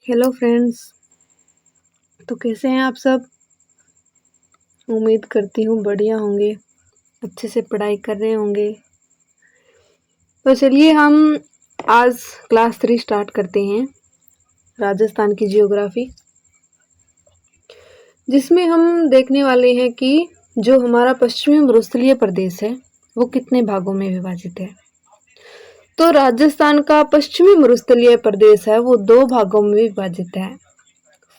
Hello friends. तो कैसे हैं आप सब? उम्मीद करती हूँ बढ़िया होंगे, अच्छे से पढ़ाई कर रहे होंगे। तो चलिए हम आज क्लास 3 स्टार्ट करते हैं, राजस्थान की जियोग्राफी, जिसमें हम देखने वाले हैं कि जो हमारा पश्चिमी मरुस्थलीय प्रदेश है वो कितने भागों में विभाजित है। तो राजस्थान का पश्चिमी मरुस्थलीय प्रदेश है वो 2 भागों में विभाजित है।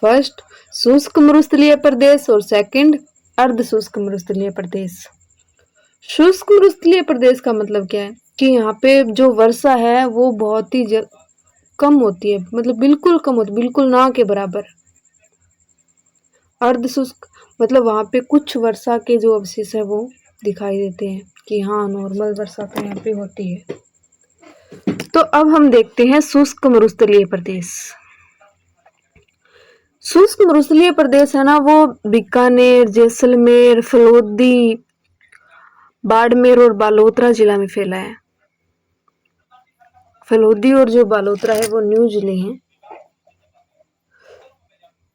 फर्स्ट शुष्क मरुस्थलीय प्रदेश और सेकंड अर्ध शुष्क मरुस्थलीय प्रदेश। शुष्क मरुस्थलीय प्रदेश का मतलब क्या है कि यहाँ पे जो वर्षा है वो बहुत ही कम होती है, मतलब बिल्कुल कम होती है, बिल्कुल ना के बराबर। अर्ध शुष्क मतलब वहाँ पे कुछ वर्षा के जो अवशेष है वो दिखाई देते हैं कि हाँ नॉर्मल वर्षा तो यहाँ पे होती है। तो अब हम देखते हैं शुष्क मरुस्थलीय प्रदेश। शुष्क मरुस्थलीय प्रदेश है ना वो बीकानेर, जैसलमेर, फलोदी, बाड़मेर और बालोतरा जिला में फैला है। फलोदी और जो बालोतरा है वो न्यू जिले हैं।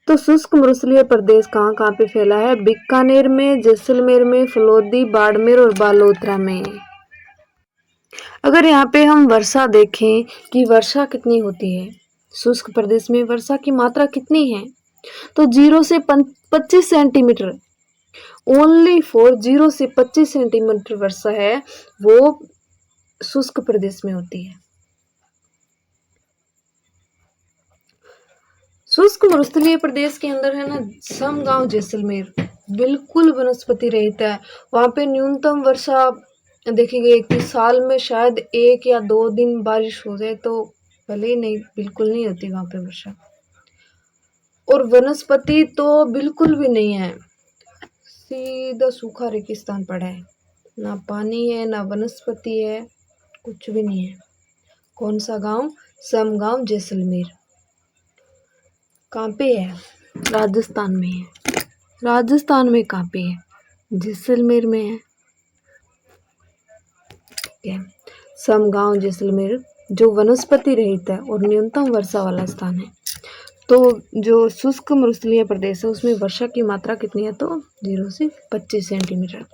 तो शुष्क मरुस्थलीय प्रदेश कहाँ कहाँ पे फैला है? बीकानेर में, जैसलमेर में, फलोदी, बाड़मेर और बालोतरा में। अगर यहाँ पे हम वर्षा देखें कि वर्षा कितनी होती है, शुष्क प्रदेश में वर्षा की मात्रा कितनी है, तो 0 से 25 सेंटीमीटर, ओनली फॉर 0 से 25 सेंटीमीटर वर्षा है वो शुष्क प्रदेश में होती है। शुष्क मरुस्थलीय प्रदेश के अंदर है ना समगांव जैसलमेर बिल्कुल वनस्पति रहित है। वहां पे न्यूनतम वर्षा देखी गई कि साल में शायद 1 या 2 दिन बारिश हो जाए, तो भले ही नहीं, बिल्कुल नहीं होती वहां पे वर्षा। और वनस्पति तो बिल्कुल भी नहीं है, सीधा सूखा रेगिस्तान पड़ा है, ना पानी है ना वनस्पति है, कुछ भी नहीं है। कौन सा गांव? समगांव जैसलमेर। कहाँ पे है? राजस्थान में है। राजस्थान में कहाँ पे है? जैसलमेर में है। ठीक है, समगांव जैसलमेर जो वनस्पति रहित है और न्यूनतम वर्षा वाला स्थान है। तो जो शुष्क मरुस्थलीय प्रदेश है उसमें वर्षा की मात्रा कितनी है? तो 0 से 25 सेंटीमीटर।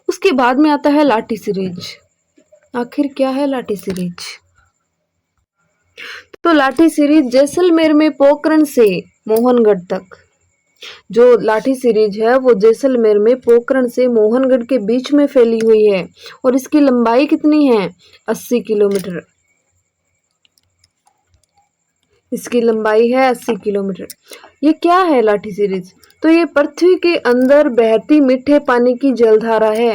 उसके बाद में आता है लाठी सीरीज। आखिर क्या है लाठी सीरीज? तो लाठी सीरीज जैसलमेर में पोखरण से मोहनगढ़ तक, जो लाठी सीरीज है वो जैसलमेर में पोखरण से मोहनगढ़ के बीच में फैली हुई है और इसकी लंबाई कितनी है? 80 किलोमीटर। इसकी लंबाई है 80 किलोमीटर। ये क्या है लाठी सीरीज? तो ये पृथ्वी के अंदर बहती मीठे पानी की जलधारा है।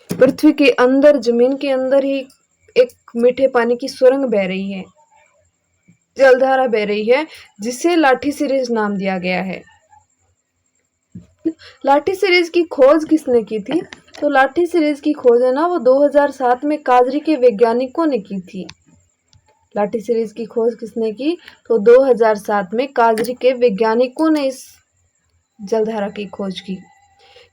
पृथ्वी के अंदर, जमीन के अंदर ही एक मीठे पानी की सुरंग बह रही है, जलधारा बह रही है, जिसे लाठी सीरीज नाम दिया गया है। लाठी सीरीज की खोज किसने की थी? तो लाठी सीरीज की खोज है ना वो 2007 में काजरी के वैज्ञानिकों ने की थी। लाठी सीरीज की खोज किसने की? तो 2007 में काजरी के वैज्ञानिकों ने इस जलधारा की खोज की।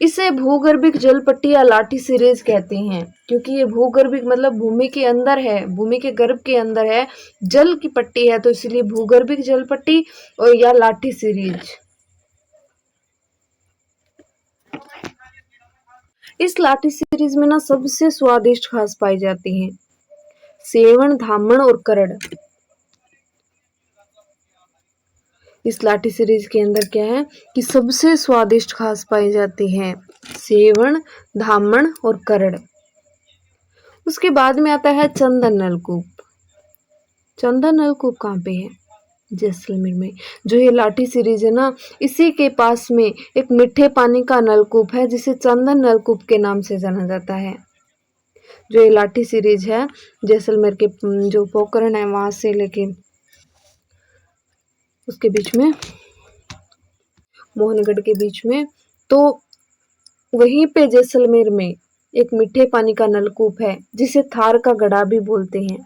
इसे भूगर्भिक जल पट्टी या लाठी सीरीज कहते हैं, क्योंकि ये भूगर्भिक मतलब भूमि के अंदर है, भूमि के गर्भ के अंदर है, जल की पट्टी है, तो इसलिए भूगर्भिक जल पट्टी और या लाठी सीरीज। इस लाठी सीरीज में ना सबसे स्वादिष्ट घास पाई जाती है, सेवण, धामण और करड़। इस लाठी सीरीज के अंदर क्या है कि सबसे स्वादिष्ट घास पाई जाती है, सेवण, धामण और करड़। उसके बाद में आता है चंदन नलकूप। चंदन नलकूप कहाँ पे है? जैसलमेर में। जो ये लाठी सीरीज है ना, इसी के पास में एक मीठे पानी का नलकूप है जिसे चंदन नलकूप के नाम से जाना जाता है। जो ये लाठी सीरीज है जैसलमेर के जो पोखरण है वहां से लेके उसके बीच में, मोहनगढ़ के बीच में, तो वहीं पे जैसलमेर में एक मीठे पानी का नलकूप है जिसे थार का घड़ा भी बोलते हैं।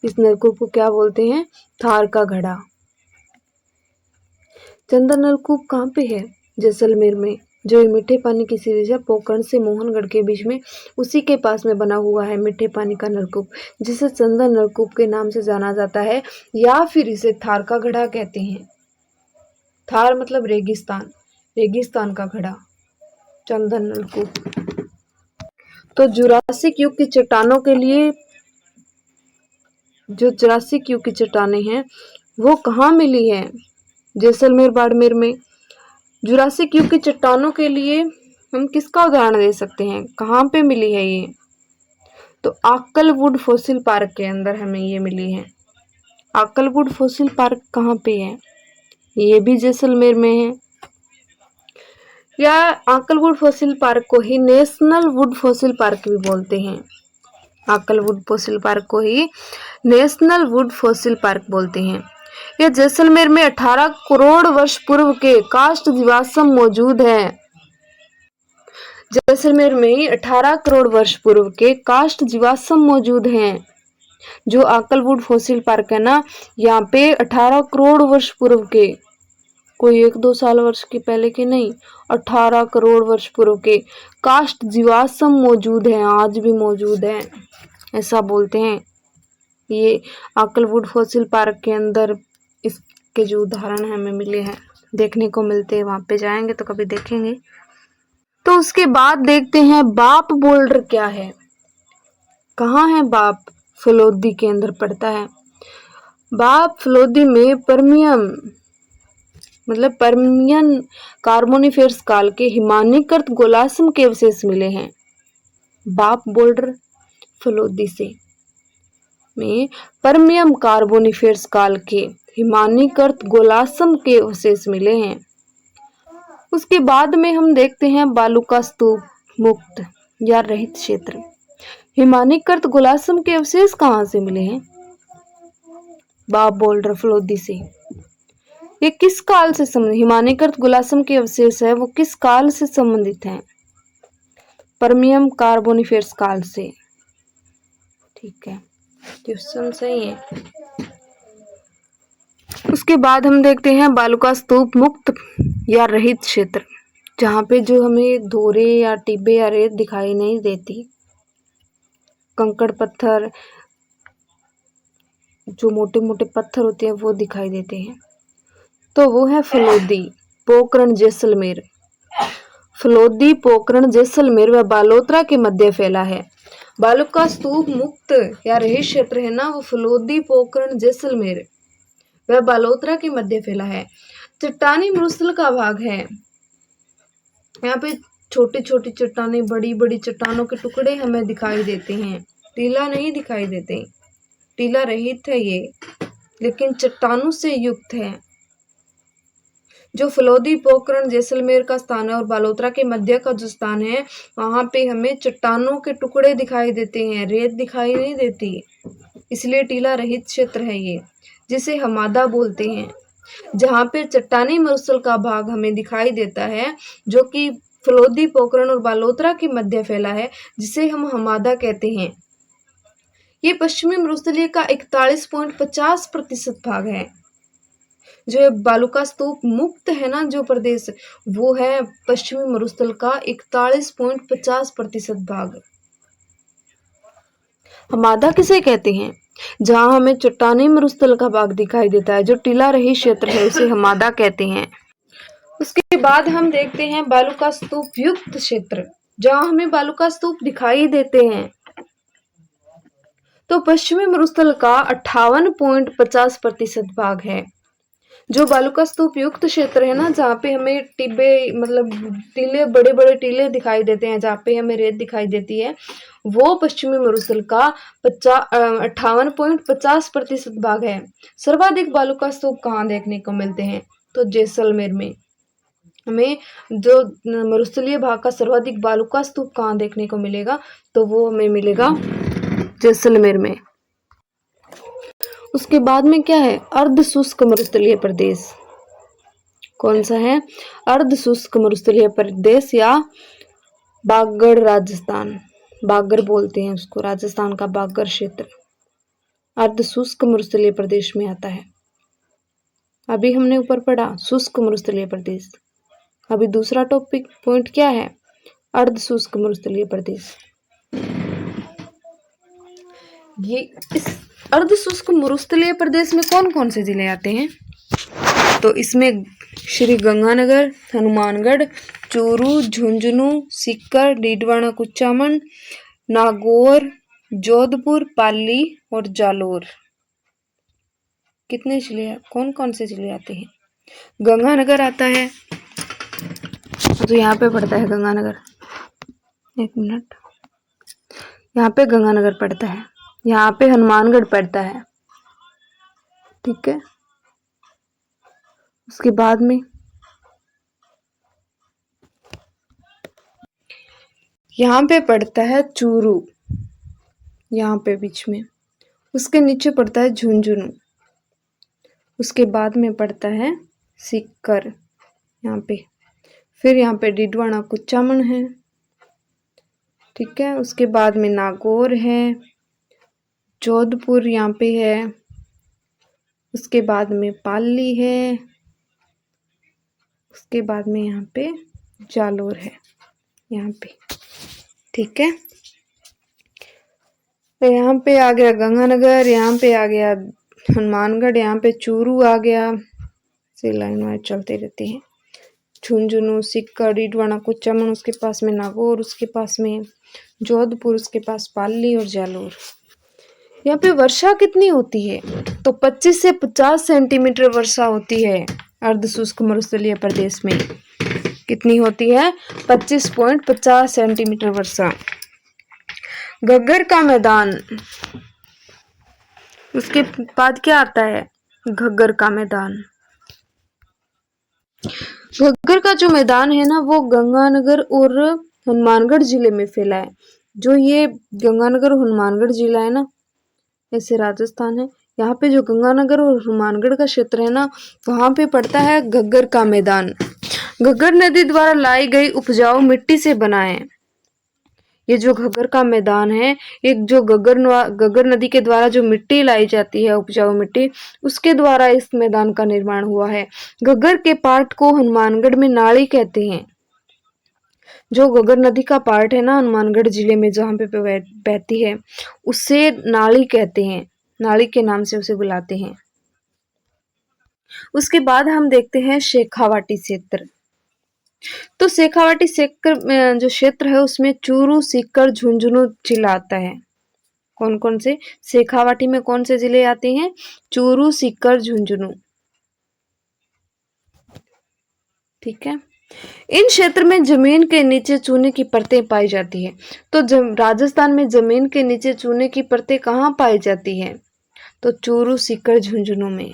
इस नलकूप को क्या बोलते हैं? थार का घड़ा। चंदन नलकूप कहाँ पे है? जैसलमेर में। जो ये मीठे पानी की सीरीज है पोखरण से मोहनगढ़ के बीच में, उसी के पास में बना हुआ है मीठे पानी का नलकूप, जिसे चंदन नलकूप के नाम से जाना जाता है, या फिर इसे थार का घड़ा कहते हैं। थार मतलब रेगिस्तान, रेगिस्तान का घड़ा, चंदन नलकूप। तो जुरासिक युग की चट्टानों के लिए, जो जुरासिक युग की चट्टानें हैं वो कहाँ मिली है? जैसलमेर बाड़मेर में। जुरासिक युग की चट्टानों के लिए हम किसका उदाहरण दे सकते हैं, कहाँ पे मिली है ये? तो आक्कलवुड फॉसिल पार्क के अंदर हमें ये मिली है। आक्कलवुड फॉसिल पार्क कहाँ पे है? ये भी जैसलमेर में है। या आक्कलवुड फॉसिल पार्क को ही नेशनल वुड फॉसिल पार्क भी बोलते हैं। आक्कलवुड फॉसिल पार्क को ही नेशनल वुड फॉसिल पार्क बोलते हैं। यह जैसलमेर में 18 करोड़ वर्ष पूर्व के काष्ठ जीवाश्म मौजूद है। जैसलमेर में 18 करोड़ वर्ष पूर्व के काष्ठ जीवाश्म मौजूद हैं। जो आक्कलवुड फॉसिल पार्क है ना, यहाँ पे 18 करोड़ वर्ष पूर्व के, कोई 1-2 साल वर्ष के पहले के नहीं, 18 करोड़ वर्ष पूर्व के काष्ठ जीवाश्म मौजूद हैं, आज भी मौजूद हैं, ऐसा बोलते हैं। ये आक्कलवुड फॉसिल पार्क के अंदर इसके जो उदाहरण हमें मिले हैं, देखने को मिलते हैं, वहां पे जाएंगे तो कभी देखेंगे। तो उसके बाद देखते हैं बाप बोल्डर क्या है, कहाँ है बाप? फलोदी के अंदर पड़ता है। बाप फलोदी में परमियम मतलब परमियन कार्बोनिफेरस काल के हिमानीकृत गोलाश्म के अवशेष मिले हैं। बाप बोल्डर फलोदी से में परमियम कार्बोनिफेरस काल के हिमानीकृत गोलाश्म के अवशेष मिले हैं। उसके बाद में हम देखते हैं बालूका स्तूप मुक्त या रहित क्षेत्र। हिमानीकृत गोलाश्म के अवशेष कहाँ से मिले हैं? बाप बोल्डर फलोदी से। ये किस काल से संबंधित, हिमानीकृत गोलाश्म के अवशेष है वो किस काल से संबंधित हैं? परमियम कार्बोनिफेरस काल से। ठीक है, क्वेश्चन सही है। उसके बाद हम देखते हैं बालूका स्तूप मुक्त या रहित क्षेत्र, जहाँ पे जो हमें धोरे या टिब्बे या रेत दिखाई नहीं देती, कंकड़ पत्थर, जो मोटे मोटे पत्थर होते हैं वो दिखाई देते हैं। तो वो है फलोदी, पोखरण, जैसलमेर। फलोदी, पोखरण, जैसलमेर व बालोतरा के मध्य फैला है। बालूका स्तूप मुक्त या रहित क्षेत्र है ना, वो फलोदी, पोखरण, जैसलमेर वह बालोतरा के मध्य फैला है। चट्टानी मरुस्थल का भाग है। यहाँ पे छोटी छोटी चट्टानें, बड़ी बड़ी चट्टानों के टुकड़े हमें दिखाई देते हैं, टीला नहीं दिखाई देते। टीला रहित है ये, लेकिन चट्टानों से युक्त है। जो फलोदी, पोखरण, जैसलमेर का स्थान है और बालोतरा के मध्य का जो स्थान है, वहां पे हमें चट्टानों के टुकड़े दिखाई देते हैं, रेत दिखाई नहीं देती, इसलिए टीला रहित क्षेत्र है ये, जिसे हमादा बोलते हैं। जहाँ पे चट्टानी मरुस्थल का भाग हमें दिखाई देता है, जो कि फलोदी, पोखरण और बालोतरा के मध्य फैला है, जिसे हम हमादा कहते हैं। ये पश्चिमी मरुस्थलीय का 41.50% भाग है। जो बालूका स्तूप मुक्त है ना जो प्रदेश, वो है पश्चिमी मरुस्थल का 41.50% भाग। हमादा किसे कहते हैं? जहां हमें चट्टानी मरुस्थल का भाग दिखाई देता है, जो टीला रहित क्षेत्र है, उसे हमादा कहते हैं। उसके बाद हम देखते हैं बालूका स्तूप युक्त क्षेत्र, जहां हमें बालूका स्तूप दिखाई देते हैं। तो पश्चिमी मरुस्थल का 58.50% भाग है। जो बालूका स्तूप युक्त क्षेत्र है ना, जहाँ पे हमें टिब्बे मतलब टीले, बड़े बड़े टीले दिखाई देते हैं, जहाँ पे हमें रेत दिखाई देती है, वो पश्चिमी मरुस्थल का 58.50% भाग है। सर्वाधिक बालूका स्तूप कहाँ देखने को मिलते हैं? तो जैसलमेर में। हमें जो मरुस्थलीय भाग का सर्वाधिक बालूका स्तूप कहाँ देखने को मिलेगा? तो वो हमें मिलेगा जैसलमेर में। उसके बाद में क्या है? अर्ध शुष्क मरुस्थलीय प्रदेश। कौन सा है? अर्ध शुष्क मरुस्थलीय प्रदेश या बागड़, राजस्थान। बागड़ बोलते हैं उसको, राजस्थान का बागड़ क्षेत्र अर्ध शुष्क मरुस्थलीय प्रदेश में आता है। अभी हमने ऊपर पढ़ा शुष्क मरुस्थलीय प्रदेश, अभी दूसरा टॉपिक पॉइंट क्या है? अर्ध शुष्क मरुस्थलीय प्रदेश। ये इस अर्ध शुष्क मरुस्थलीय प्रदेश में कौन कौन से जिले आते हैं? तो इसमें श्री गंगानगर, हनुमानगढ़, चूरू, झुंझुनू, सीकर, डीडवाना, कुचामन, नागौर, जोधपुर, पाली और जालोर। कितने जिले, कौन कौन से जिले आते हैं? गंगानगर आता है, तो यहाँ पे पड़ता है गंगानगर। एक मिनट, यहाँ पे गंगानगर पड़ता है, यहाँ पे हनुमानगढ़ पड़ता है, ठीक है। उसके बाद में यहाँ पे पड़ता है चूरू, यहाँ पे बीच में। उसके नीचे पड़ता है झुंझुनू। उसके बाद में पड़ता है सीकर यहाँ पे। फिर यहाँ पे डीडवाना कुचामन है, ठीक है। उसके बाद में नागौर है, जोधपुर यहाँ पे है। उसके बाद में पाली है। उसके बाद में यहाँ पे जालोर है, यहाँ पे, ठीक है। तो यहाँ पे आ गया गंगानगर, यहाँ पे आ गया हनुमानगढ़, यहाँ पे चूरू आ गया। से लाइन वाइज चलते रहती है। झुंझुनू, सीकर, डीडवाना, कुचामन, उसके पास में नागौर, उसके पास में जोधपुर, उसके पास पाली और जालोर। यहाँ पे वर्षा कितनी होती है? तो 25 से 50 सेंटीमीटर वर्षा होती है अर्ध शुष्क मरुस्थलीय प्रदेश में। कितनी होती है? 25.50 सेंटीमीटर वर्षा। घग्गर का मैदान, उसके बाद क्या आता है? घग्गर का मैदान। घग्गर का जो मैदान है ना, वो गंगानगर और हनुमानगढ़ जिले में फैला है। जो ये गंगानगर और हनुमानगढ़ जिला है ना, ऐसे राजस्थान है, यहाँ पे जो गंगानगर और हनुमानगढ़ का क्षेत्र है ना, वहां पे पड़ता है घग्गर का मैदान। घग्गर नदी द्वारा लाई गई उपजाऊ मिट्टी से बना है। ये जो घग्गर का मैदान है, एक जो घग्गर नदी के द्वारा जो मिट्टी लाई जाती है, उपजाऊ मिट्टी, उसके द्वारा इस मैदान का निर्माण हुआ है। घग्गर के पार्ट को हनुमानगढ़ में नाली कहते हैं। जो घग्गर नदी का पार्ट है ना, हनुमानगढ़ जिले में जहाँ पे बहती है, उसे नाली कहते हैं। नाली के नाम से उसे बुलाते हैं। उसके बाद हम देखते हैं शेखावाटी क्षेत्र। तो शेखावाटी क्षेत्र जो क्षेत्र है, उसमें चूरू, सीकर, झुंझुनू जिला आता है। कौन कौन से? शेखावाटी में कौन से जिले आते हैं? चूरू, सीकर, झुंझुनू, ठीक है। इन क्षेत्र में जमीन के नीचे चूने की परतें पाई जाती है। तो राजस्थान में जमीन के नीचे चूने की परतें कहाँ पाई जाती है? तो चूरू, सीकर, झुंझुनू में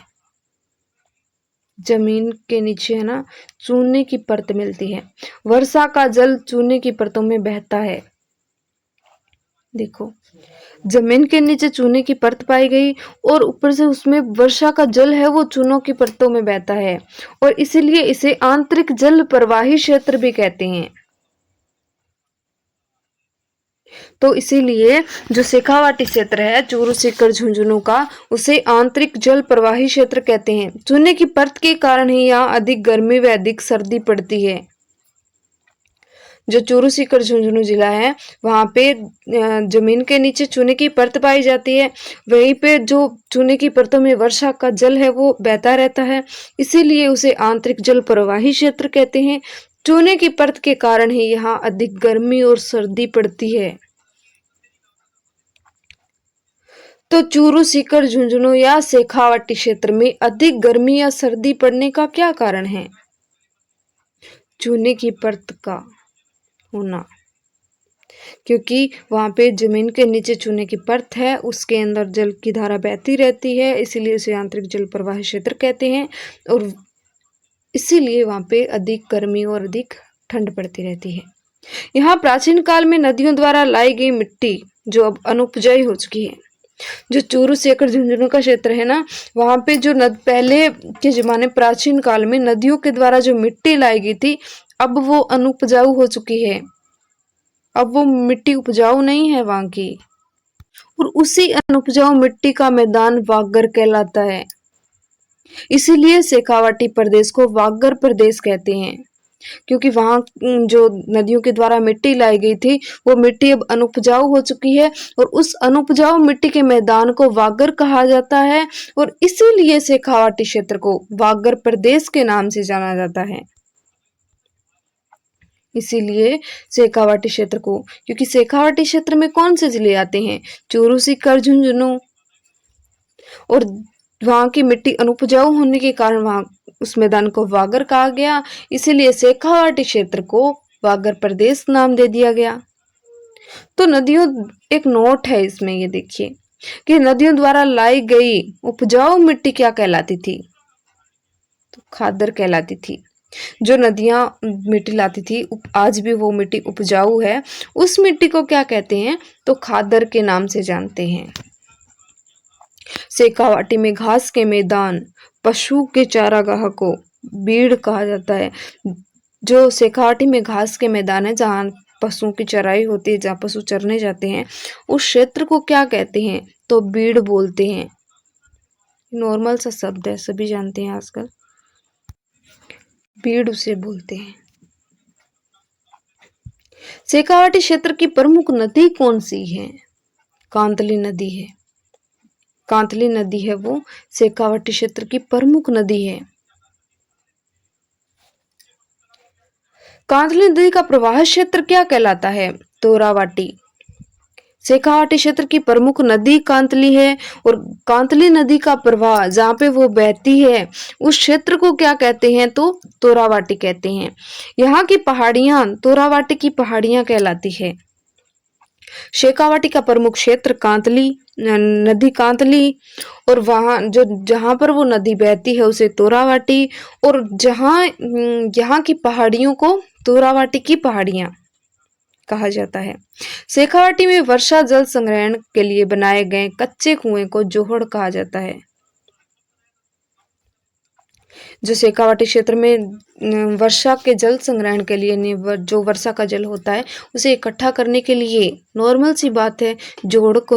जमीन के नीचे है ना, चूने की परत मिलती है। वर्षा का जल चूने की परतों में बहता है। देखो, जमीन के नीचे चूने की परत पाई गई और ऊपर से उसमें वर्षा का जल है, वो चूनों की परतों में बहता है, और इसीलिए इसे आंतरिक जल प्रवाही क्षेत्र भी कहते हैं। तो इसीलिए जो शेखावाटी क्षेत्र है चूरू, सीकर, झुंझुनू का, उसे आंतरिक जल प्रवाही क्षेत्र कहते हैं। चूने की परत के कारण ही यहाँ अधिक गर्मी व अधिक सर्दी पड़ती है। जो चूरू, सीकर, झुंझुनू जिला है, वहां पे जमीन के नीचे चूने की परत पाई जाती है। वहीं पे जो चूने की परतों में वर्षा का जल है, वो बहता रहता है, इसीलिए उसे आंतरिक जल प्रवाही क्षेत्र कहते हैं। चूने की परत के कारण ही यहाँ अधिक गर्मी और सर्दी पड़ती है। तो चूरू, सीकर, झुंझुनू या शेखावाटी क्षेत्र में अधिक गर्मी या सर्दी पड़ने का क्या कारण है? चूने की परत का होना, क्योंकि वहां पे जमीन के नीचे चूने की परत है, उसके अंदर जल की धारा बहती रहती है, इसीलिए उसे आंतरिक जल प्रवाह क्षेत्र कहते हैं, और इसीलिए वहां पे अधिक गर्मी और अधिक ठंड पड़ती रहती है। यहाँ प्राचीन काल में नदियों द्वारा लाई गई मिट्टी जो अब अनुपजाऊ हो चुकी है। जो चूरू, सीकर, झुंझुनू का क्षेत्र है ना, वहां पे जो पहले के जमाने प्राचीन काल में नदियों के द्वारा जो मिट्टी लाई गई थी, अब वो अनुपजाऊ हो चुकी है। अब वो मिट्टी उपजाऊ नहीं है वहां की, और उसी अनुपजाऊ मिट्टी का मैदान वागड़ कहलाता है। इसीलिए शेखावाटी प्रदेश को वागड़ प्रदेश कहते हैं। क्योंकि वहाँ जो नदियों के द्वारा मिट्टी लाई गई थी वो मिट्टी अब अनुपजाऊ हो चुकी है और उस अनुपजाऊ मिट्टी के मैदान को वागर कहा जाता है और इसीलिए शेखावाटी क्षेत्र को वागर प्रदेश के नाम से जाना जाता है। इसीलिए शेखावाटी क्षेत्र को, क्योंकि शेखावाटी क्षेत्र में कौन से जिले आते हैं? चूरू, सीकर, झुंझुनू, और वहां की मिट्टी अनुपजाऊ होने के कारण वहां उस मैदान को वागर कहा गया, इसीलिए शेखावाटी क्षेत्र को वागर प्रदेश नाम दे दिया गया। तो नदियों, एक नोट है इसमें, ये देखिए कि नदियों द्वारा लाई गई उपजाऊ मिट्टी क्या कहलाती थी? तो खादर कहलाती थी। जो नदियां मिट्टी लाती थी, आज भी वो मिट्टी उपजाऊ है, उस मिट्टी को क्या कहते हैं? तो खादर के नाम से जानते हैं। शेखावाटी में घास के मैदान, पशु के चारागाह को बीड़ कहा जाता है। जो शेखावाटी में घास के मैदान है, जहाँ पशुओं की चराई होती है, जहाँ पशु चरने जाते हैं, उस क्षेत्र को क्या कहते हैं? तो बीड़ बोलते हैं। नॉर्मल सा शब्द है, सभी जानते हैं आजकल, बीड़ उसे बोलते हैं। शेखावाटी क्षेत्र की प्रमुख नदी कौन सी है? कांतली नदी है। कांतली नदी है वो शेखावाटी क्षेत्र की प्रमुख नदी है। कांतली नदी का प्रवाह क्षेत्र क्या कहलाता है? तोरावाटी। शेखावाटी क्षेत्र की प्रमुख नदी कांतली है और कांतली नदी का प्रवाह जहाँ पे वो बहती है उस क्षेत्र को क्या कहते हैं? तो तोरावाटी कहते हैं। यहाँ की पहाड़ियां तोरावाटी की पहाड़ियां कहलाती है। शेखावाटी का प्रमुख क्षेत्र कांतली नदी, कांतली, और वहाँ जो जहाँ पर वो नदी बहती है उसे तोरावाटी, और जहाँ यहाँ की पहाड़ियों को तोरावाटी की पहाड़ियां कहा जाता है। शेखावाटी में वर्षा जल संग्रहण के लिए बनाए गए कच्चे कुएं को जोहड़ कहा जाता है। जो शेखावाटी क्षेत्र में वर्षा के जल संग्रहण के लिए, जो वर्षा का जल होता है उसे इकट्ठा करने के लिए, नॉर्मल सी बात है, जोहड़ों का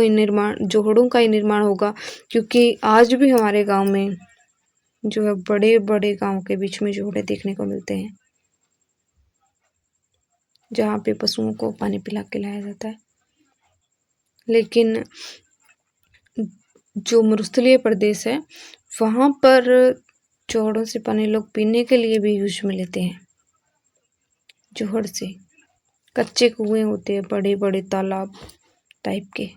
ही निर्माण होगा, क्योंकि आज भी हमारे गांव में जो है बड़े बड़े गांव के बीच में जोहड़े देखने को मिलते हैं, जहाँ पे पशुओं को पानी पिला के लाया जाता है। लेकिन जो मरुस्थलीय प्रदेश है वहाँ पर जोहड़ों से पानी लोग पीने के लिए भी यूज में लेते हैं। जोहड़ से कच्चे कुएं होते हैं, बड़े बड़े तालाब टाइप के।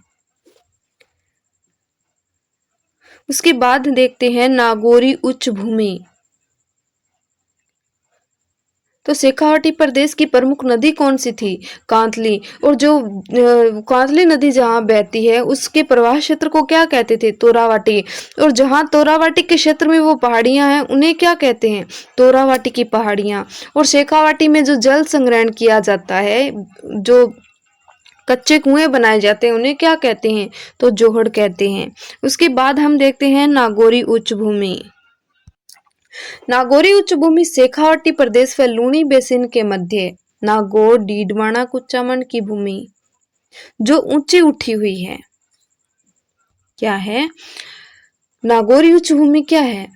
उसके बाद देखते हैं नागौरी उच्च भूमि। तो शेखावाटी प्रदेश की प्रमुख नदी कौन सी थी? कांतली। और जो कांतली नदी जहाँ बहती है उसके प्रवाह क्षेत्र को क्या कहते थे? तोरावाटी। और जहाँ तोरावाटी के क्षेत्र में वो पहाड़ियां हैं उन्हें क्या कहते हैं? तोरावाटी की पहाड़ियां। और शेखावाटी में जो जल संग्रहण किया जाता है, जो कच्चे कुएं बनाए जाते हैं, उन्हें क्या कहते हैं? तो जोहड़ कहते हैं। उसके बाद हम देखते हैं नागौरी उच्च भूमि। नागौरी उच्च भूमि शेखावाटी प्रदेश व लूनी बेसिन के मध्य नागौर, डीडवाना, कुचामन की भूमि जो ऊंची उठी हुई है, क्या है? नागौरी उच्च भूमि क्या है?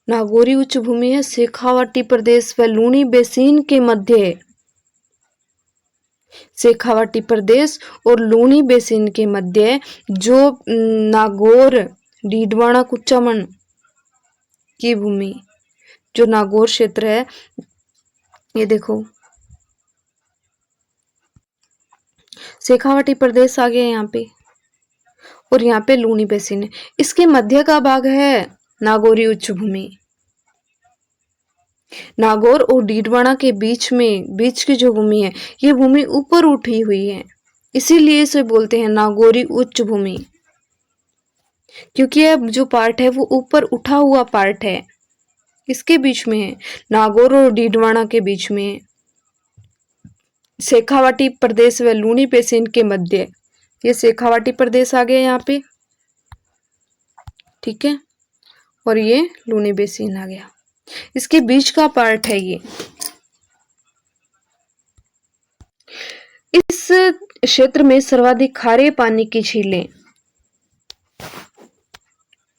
नागौरी उच्च भूमि है शेखावाटी प्रदेश व लूनी बेसिन के मध्य, शेखावाटी प्रदेश और लूनी बेसिन के मध्य जो नागौर, डीडवाना, कुचामन की भूमि, जो नागौर क्षेत्र है, ये देखो शेखावाटी प्रदेश आ गया यहाँ पे, और यहाँ पे लूनी बेसिन है। इसके मध्य का भाग है नागौरी उच्च भूमि। नागौर और डीडवाना के बीच की जो भूमि है, ये भूमि ऊपर उठी हुई है, इसीलिए इसे बोलते हैं नागौरी उच्च भूमि, क्योंकि यह जो पार्ट है वो ऊपर उठा हुआ पार्ट है। इसके बीच में है, नागौर और डीडवाना के बीच में, शेखावाटी प्रदेश व लूनी बेसिन के मध्य, ये शेखावाटी प्रदेश आ गया यहाँ पे, ठीक है, और ये लूनी बेसिन आ गया, इसके बीच का पार्ट है ये। इस क्षेत्र में सर्वाधिक खारे पानी की झीलें,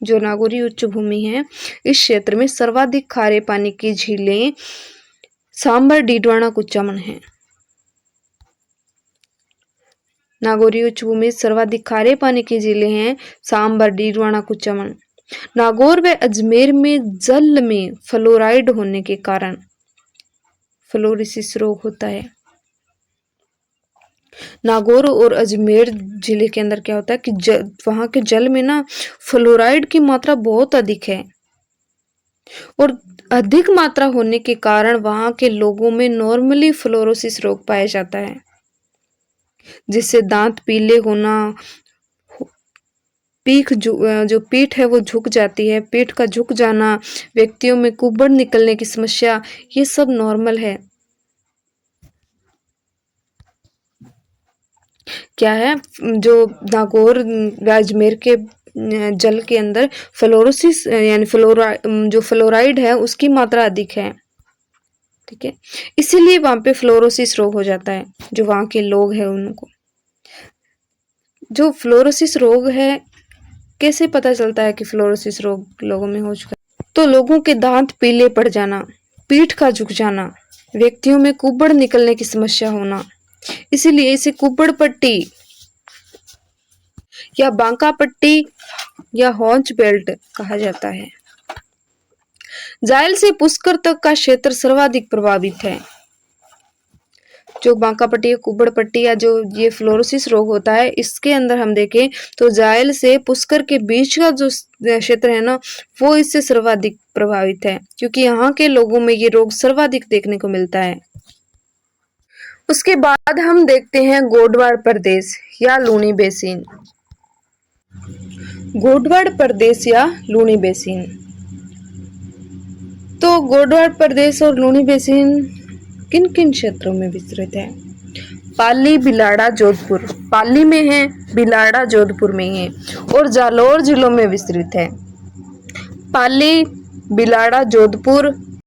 जो नागौरी उच्च भूमि है, इस क्षेत्र में सर्वाधिक खारे पानी की झीलें सांबर, डीडवाना, कुचामन है। नागौरी उच्च भूमि सर्वाधिक खारे पानी की झीलें हैं सांबर, डीडवाना, कुचामन। नागौर व अजमेर में जल में फ्लोराइड होने के कारण फ्लोरोसिस रोग होता है। नागौर और अजमेर जिले के अंदर क्या होता है कि वहां के जल में ना फ्लोराइड की मात्रा बहुत अधिक है और अधिक मात्रा होने के कारण वहां के लोगों में नॉर्मली फ्लोरोसिस रोग पाया जाता है, जिससे दांत पीले होना, जो पीठ है वो झुक जाती है, पीठ का झुक जाना, व्यक्तियों में कुबड़ निकलने की समस्या, ये सब नॉर्मल है। क्या है जो नागौर अजमेर के जल के अंदर फ्लोरोसिस यानी जो फ्लोराइड है उसकी मात्रा अधिक है, ठीक है, इसीलिए वहां पे फ्लोरोसिस रोग हो जाता है जो वहां के लोग हैं उनको। जो फ्लोरोसिस रोग है कैसे पता चलता है कि फ्लोरोसिस रोग लोगों में हो चुका है? तो लोगों के दांत पीले पड़ जाना, पीठ का झुक जाना, व्यक्तियों में कुबड़ निकलने की समस्या होना, इसीलिए इसे कुबड़ पट्टी या बांका पट्टी या हॉन्च बेल्ट कहा जाता है। जायल से पुष्कर तक का क्षेत्र सर्वाधिक प्रभावित है। जो बांका पट्टी या कुबड़ पट्टी या जो ये फ्लोरोसिस रोग होता है, इसके अंदर हम देखें तो जायल से पुष्कर के बीच का जो क्षेत्र है ना वो इससे सर्वाधिक प्रभावित है, क्योंकि यहाँ के लोगों में ये रोग सर्वाधिक देखने को मिलता है। उसके बाद हम देखते हैं गोडवाड़ प्रदेश या लूनी बेसिन। गोडवाड़ प्रदेश या लूनी बेसिन, तो गोडवाड़ प्रदेश और लूनी बेसिन किन किन क्षेत्रों में विस्तृत है? पाली, बिलाड़ा, जोधपुर। पाली में है, बिलाड़ा जोधपुर में है और जालौर जिलों में विस्तृत है। पाली, बिलाड़ा, जोधपुर